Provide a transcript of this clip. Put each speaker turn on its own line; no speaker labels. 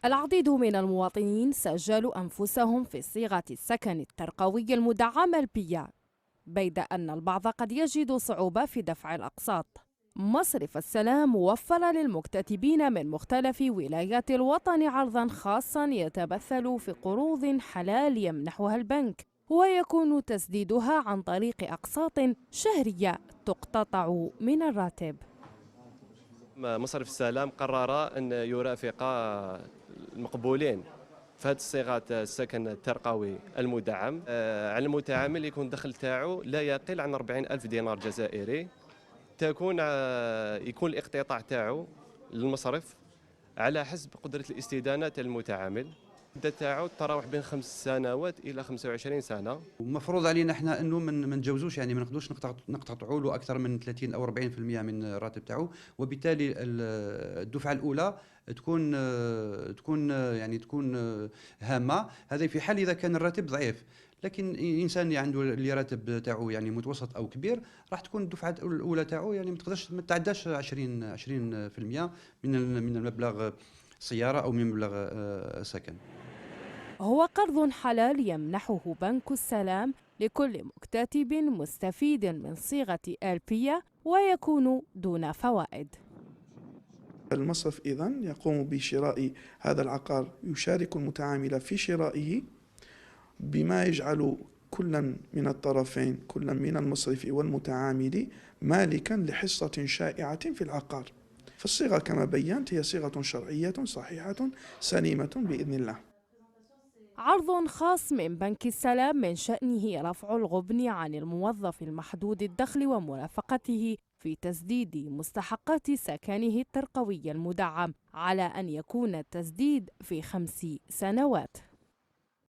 العديد من المواطنين سجلوا أنفسهم في صيغة السكن الترقوي المدعم البيا، بيد أن البعض قد يجد صعوبة في دفع الأقساط. مصرف السلام وفر للمكتتبين من مختلف ولايات الوطن عرضاً خاصاً يتمثل في قروض حلال يمنحها البنك، ويكون تسديدها عن طريق أقساط شهرية تقتطع من الراتب.
مصرف السلام قرر أن يرافق المقبولين في هذه الصيغة السكن الترقوي المدعم على المتعامل يكون الدخل تاعو لا يقل عن 40 ألف دينار جزائري. يكون الاقتطاع تاعو للمصرف على حسب قدرة الاستدانة تاع المتعامل. المدة تاعو تتراوح بين 5 سنوات إلى 25 سنة.
ومفروض علينا احنا انه ما نتجاوزوش، يعني ما نقدروش نقتطعوا له اكثر من 30 او 40% من الراتب تاعو، وبالتالي الدفعه الاولى تكون هامه. هذا في حال اذا كان الراتب ضعيف، لكن انسان عنده اللي راتب تاعو يعني متوسط او كبير، راح تكون الدفعه الاولى تاعو يعني ما تعداش 20% من المبلغ سياره او من مبلغ سكن.
هو قرض حلال يمنحه بنك السلام لكل مكتتب مستفيد من صيغة البيا، ويكون دون فوائد.
المصرف إذن يقوم بشراء هذا العقار، يشارك المتعامل في شرائه، بما يجعل كلا من الطرفين، كلا من المصرف والمتعامل، مالكا لحصة شائعة في العقار. فالصيغة كما بينت هي صيغة شرعية صحيحة سليمة بإذن الله.
عرض خاص من بنك السلام من شأنه رفع الغبن عن الموظف المحدود الدخل ومرافقته في تسديد مستحقات سكنه الترقوي المدعم، على أن يكون التسديد في 5 سنوات.